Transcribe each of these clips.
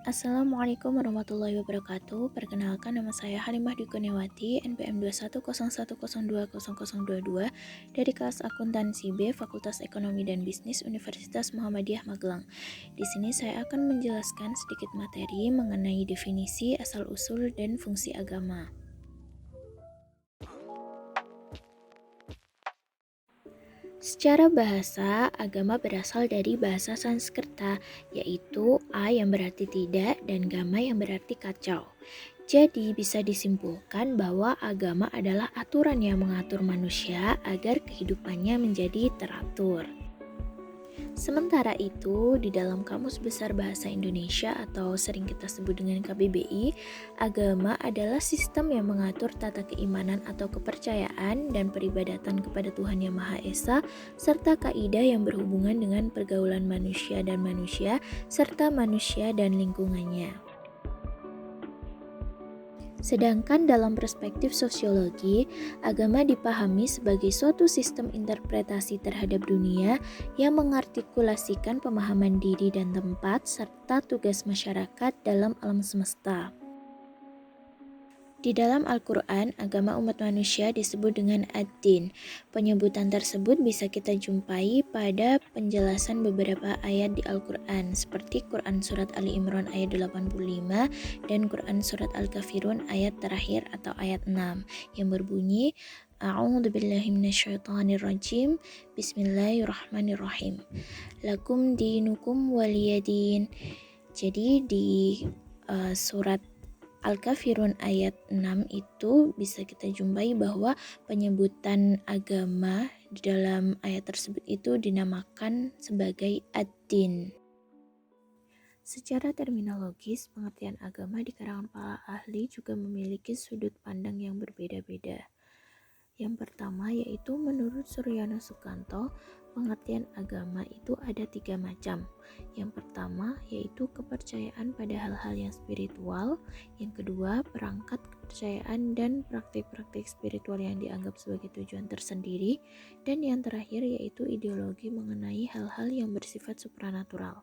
Assalamualaikum warahmatullahi wabarakatuh. Perkenalkan, nama saya Halimah Dukuniawati, NPM 210102022 dari kelas Akuntansi B, Fakultas Ekonomi dan Bisnis Universitas Muhammadiyah Magelang. Di sini saya akan menjelaskan sedikit materi mengenai definisi, asal-usul, dan fungsi agama. Secara bahasa, agama berasal dari bahasa Sanskerta, yaitu a yang berarti tidak dan gama yang berarti kacau. Jadi bisa disimpulkan bahwa agama adalah aturan yang mengatur manusia agar kehidupannya menjadi teratur. Sementara itu, di dalam Kamus Besar Bahasa Indonesia atau sering kita sebut dengan KBBI, agama adalah sistem yang mengatur tata keimanan atau kepercayaan dan peribadatan kepada Tuhan Yang Maha Esa, serta kaidah yang berhubungan dengan pergaulan manusia dan manusia, serta manusia dan lingkungannya. Sedangkan dalam perspektif sosiologi, agama dipahami sebagai suatu sistem interpretasi terhadap dunia yang mengartikulasikan pemahaman diri dan tempat serta tugas masyarakat dalam alam semesta. Di dalam Al-Quran, agama umat manusia disebut dengan ad-din. Penyebutan tersebut bisa kita jumpai pada penjelasan beberapa ayat di Al-Quran, seperti Quran Surat Ali Imran ayat 85 dan Quran Surat Al-Kafirun ayat terakhir atau ayat 6, yang berbunyi, A'udzubillahi minasyaitonirrajim, Bismillahirrahmanirrahim. Lakum dinukum waliyadin. Jadi di surat Al-Kafirun ayat 6 itu bisa kita jumpai bahwa penyebutan agama di dalam ayat tersebut itu dinamakan sebagai ad-din. Secara terminologis, pengertian agama di kalangan para ahli juga memiliki sudut pandang yang berbeda-beda. Yang pertama yaitu menurut Suryono Sukanto, pengertian agama itu ada 3 macam. Yang pertama yaitu kepercayaan pada hal-hal yang spiritual. Yang kedua, perangkat kepercayaan dan praktik-praktik spiritual yang dianggap sebagai tujuan tersendiri. Dan yang terakhir yaitu ideologi mengenai hal-hal yang bersifat supranatural.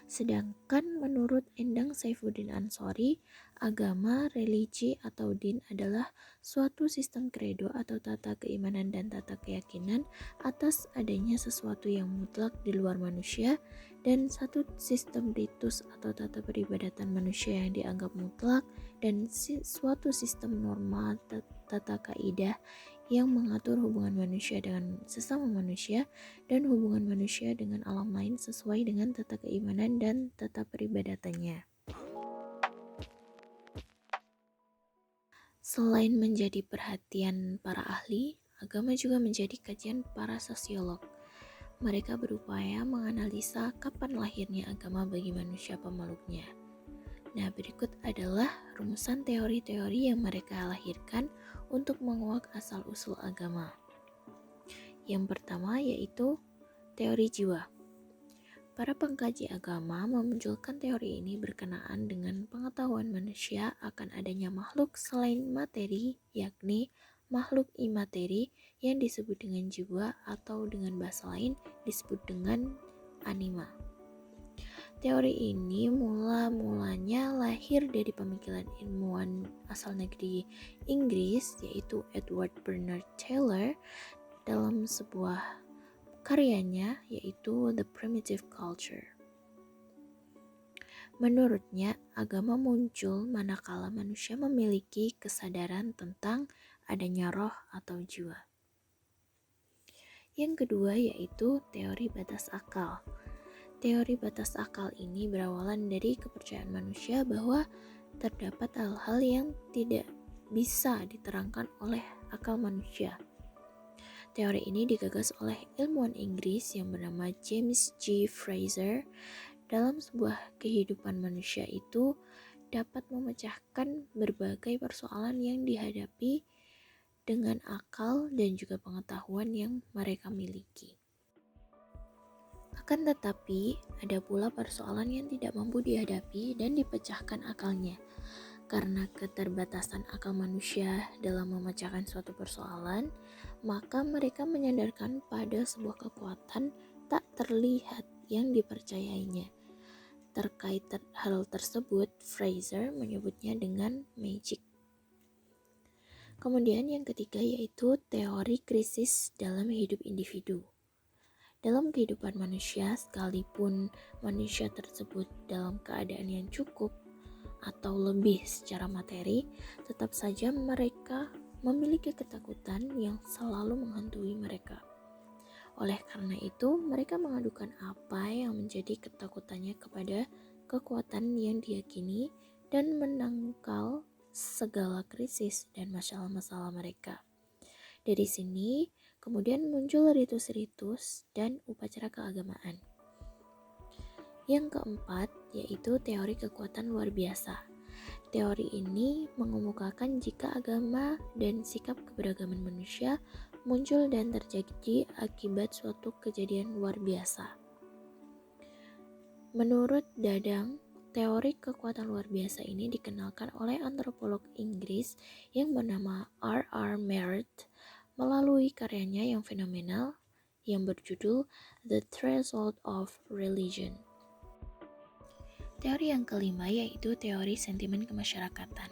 Sedangkan menurut Endang Saifuddin Ansori, agama, religi, atau din adalah suatu sistem kredo atau tata keimanan dan tata keyakinan atas adanya sesuatu yang mutlak di luar manusia, dan satu sistem ritus atau tata peribadatan manusia yang dianggap mutlak, dan suatu sistem norma tata kaidah yang mengatur hubungan manusia dengan sesama manusia dan hubungan manusia dengan alam lain sesuai dengan tata keimanan dan tata peribadatannya. Selain menjadi perhatian para ahli, agama juga menjadi kajian para sosiolog. Mereka berupaya menganalisa kapan lahirnya agama bagi manusia pemeluknya. Nah, berikut adalah rumusan teori-teori yang mereka lahirkan untuk menguak asal-usul agama. Yang pertama yaitu teori jiwa. Para pengkaji agama memunculkan teori ini berkenaan dengan pengetahuan manusia akan adanya makhluk selain materi, yakni makhluk imateri yang disebut dengan jiwa atau dengan bahasa lain disebut dengan anima. Teori ini mula-mulanya lahir dari pemikiran ilmuwan asal negeri Inggris yaitu Edward Bernard Taylor dalam sebuah karyanya yaitu The Primitive Culture. Menurutnya, agama muncul manakala manusia memiliki kesadaran tentang adanya roh atau jiwa. Yang kedua yaitu teori batas akal. Teori batas akal ini berawalan dari kepercayaan manusia bahwa terdapat hal-hal yang tidak bisa diterangkan oleh akal manusia. Teori ini digagas oleh ilmuwan Inggris yang bernama James G. Fraser. Dalam sebuah kehidupan manusia itu dapat memecahkan berbagai persoalan yang dihadapi dengan akal dan juga pengetahuan yang mereka miliki. Akan tetapi, ada pula persoalan yang tidak mampu dihadapi dan dipecahkan akalnya. Karena keterbatasan akal manusia dalam memecahkan suatu persoalan, maka mereka menyandarkan pada sebuah kekuatan tak terlihat yang dipercayainya. Terkait hal tersebut, Fraser menyebutnya dengan magic. Kemudian yang ketiga yaitu teori krisis dalam hidup individu. Dalam kehidupan manusia, sekalipun manusia tersebut dalam keadaan yang cukup atau lebih secara materi, tetap saja mereka memiliki ketakutan yang selalu menghantui mereka. Oleh karena itu, mereka mengadukan apa yang menjadi ketakutannya kepada kekuatan yang diyakini dan menangkal segala krisis dan masalah-masalah mereka. Dari sini, kemudian muncul ritus-ritus dan upacara keagamaan. Yang keempat, yaitu teori kekuatan luar biasa. Teori ini mengemukakan jika agama dan sikap keberagaman manusia muncul dan terjadi akibat suatu kejadian luar biasa. Menurut Dadang, teori kekuatan luar biasa ini dikenalkan oleh antropolog Inggris yang bernama R.R. Merritt melalui karyanya yang fenomenal yang berjudul The Threshold of Religion. Teori yang kelima yaitu teori sentimen kemasyarakatan.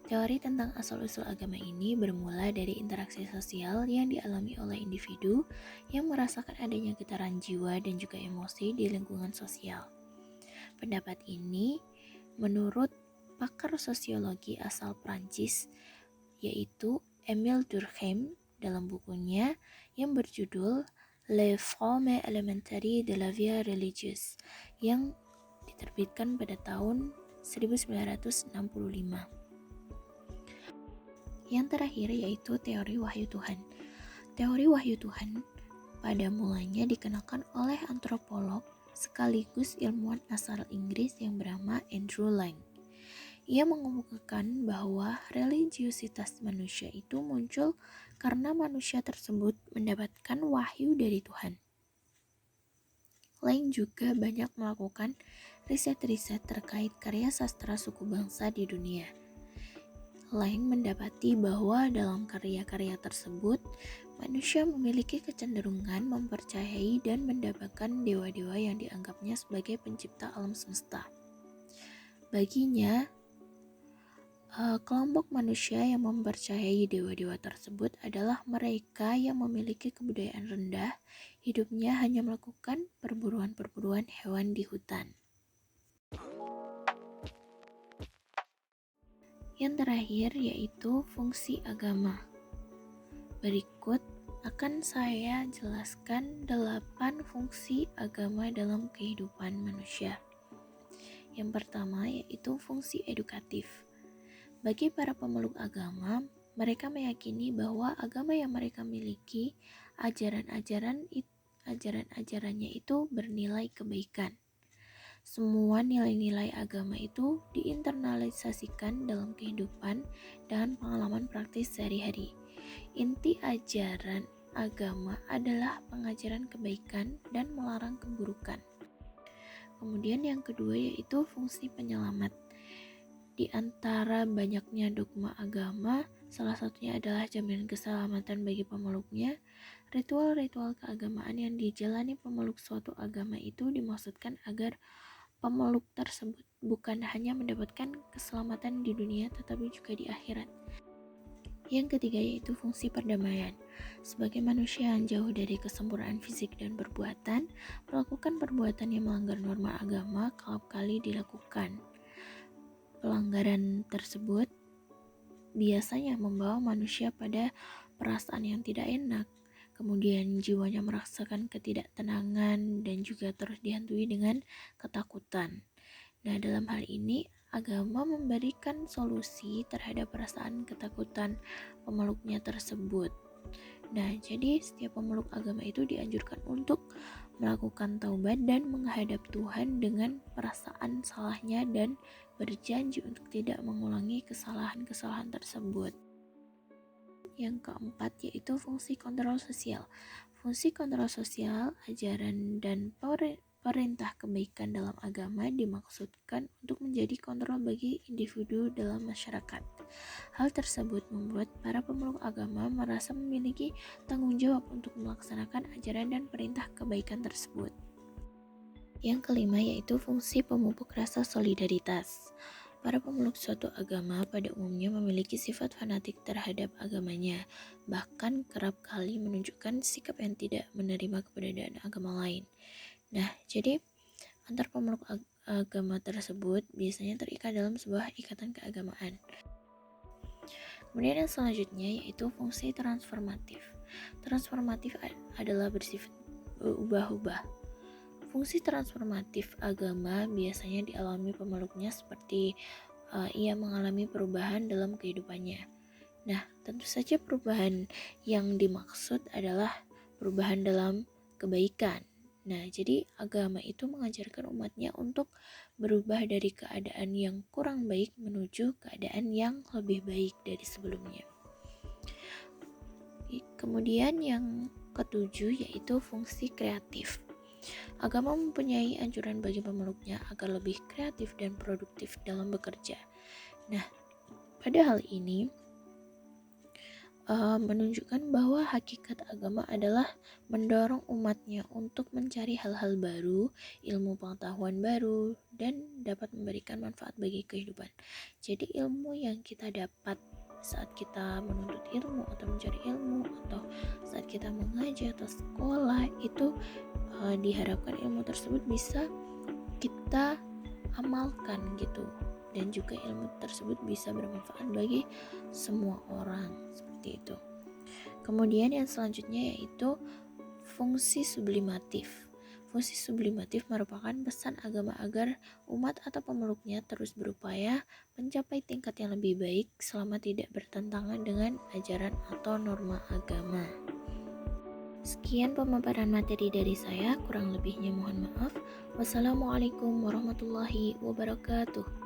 Teori tentang asal-usul agama ini bermula dari interaksi sosial yang dialami oleh individu yang merasakan adanya getaran jiwa dan juga emosi di lingkungan sosial. Pendapat ini menurut pakar sosiologi asal Prancis yaitu Émile Durkheim dalam bukunya yang berjudul Les Formes Élémentaires de la Vie Religieuse yang diterbitkan pada tahun 1965. Yang terakhir yaitu teori wahyu Tuhan. Teori wahyu Tuhan pada mulanya dikenalkan oleh antropolog sekaligus ilmuwan asal Inggris yang bernama Andrew Lang. Ia mengemukakan bahwa religiusitas manusia itu muncul karena manusia tersebut mendapatkan wahyu dari Tuhan. Lang juga banyak melakukan riset-riset terkait karya sastra suku bangsa di dunia. Lang mendapati bahwa dalam karya-karya tersebut, manusia memiliki kecenderungan mempercayai dan mendapatkan dewa-dewa yang dianggapnya sebagai pencipta alam semesta. Baginya, kelompok manusia yang mempercayai dewa-dewa tersebut adalah mereka yang memiliki kebudayaan rendah, hidupnya hanya melakukan perburuan-perburuan hewan di hutan. Yang terakhir yaitu fungsi agama. Berikut akan saya jelaskan 8 fungsi agama dalam kehidupan manusia. Yang pertama yaitu fungsi edukatif. Bagi para pemeluk agama, mereka meyakini bahwa agama yang mereka miliki, ajaran-ajarannya itu bernilai kebaikan. Semua nilai-nilai agama itu diinternalisasikan dalam kehidupan dan pengalaman praktis sehari-hari. Inti ajaran agama adalah pengajaran kebaikan dan melarang keburukan. Kemudian yang kedua yaitu fungsi penyelamat. Di antara banyaknya dogma agama, salah satunya adalah jaminan keselamatan bagi pemeluknya. Ritual-ritual keagamaan yang dijalani pemeluk suatu agama itu dimaksudkan agar pemeluk tersebut bukan hanya mendapatkan keselamatan di dunia tetapi juga di akhirat. Yang ketiga yaitu fungsi perdamaian. Sebagai manusia yang jauh dari kesempurnaan fisik dan perbuatan, melakukan perbuatan yang melanggar norma agama kerap kali dilakukan. Pelanggaran tersebut biasanya membawa manusia pada perasaan yang tidak enak, kemudian jiwanya merasakan ketidaktenangan dan juga terus dihantui dengan ketakutan. Nah, dalam hal ini agama memberikan solusi terhadap perasaan ketakutan pemeluknya tersebut. Nah, jadi setiap pemeluk agama itu dianjurkan untuk melakukan taubat dan menghadap Tuhan dengan perasaan salahnya dan berjanji untuk tidak mengulangi kesalahan-kesalahan tersebut. Yang keempat yaitu fungsi kontrol sosial. Fungsi kontrol sosial, ajaran dan perintah kebaikan dalam agama dimaksudkan untuk menjadi kontrol bagi individu dalam masyarakat. Hal tersebut membuat para pemeluk agama merasa memiliki tanggung jawab untuk melaksanakan ajaran dan perintah kebaikan tersebut. Yang kelima yaitu fungsi pemupuk rasa solidaritas. Para pemeluk suatu agama pada umumnya memiliki sifat fanatik terhadap agamanya, bahkan kerap kali menunjukkan sikap yang tidak menerima keberadaan agama lain. Nah, jadi antar pemeluk agama tersebut biasanya terikat dalam sebuah ikatan keagamaan. Kemudian yang selanjutnya yaitu fungsi transformatif. Transformatif adalah bersifat berubah-ubah. Fungsi transformatif agama biasanya dialami pemeluknya seperti ia mengalami perubahan dalam kehidupannya. Nah, tentu saja perubahan yang dimaksud adalah perubahan dalam kebaikan. Nah, jadi agama itu mengajarkan umatnya untuk berubah dari keadaan yang kurang baik menuju keadaan yang lebih baik dari sebelumnya. Kemudian yang ketujuh yaitu fungsi kreatif. Agama mempunyai anjuran bagi pemeluknya agar lebih kreatif dan produktif dalam bekerja. Nah, pada hal ini menunjukkan bahwa hakikat agama adalah mendorong umatnya untuk mencari hal-hal baru, ilmu pengetahuan baru, dan dapat memberikan manfaat bagi kehidupan. Jadi ilmu yang kita dapat saat kita menuntut ilmu atau mencari ilmu atau saat kita mengajar atau sekolah itu diharapkan ilmu tersebut bisa kita amalkan gitu, dan juga ilmu tersebut bisa bermanfaat bagi semua orang seperti itu. Kemudian yang selanjutnya yaitu fungsi sublimatif. Fungsi sublimatif merupakan pesan agama agar umat atau pemeluknya terus berupaya mencapai tingkat yang lebih baik selama tidak bertentangan dengan ajaran atau norma agama. Sekian pemaparan materi dari saya, kurang lebihnya mohon maaf. Wassalamualaikum warahmatullahi wabarakatuh.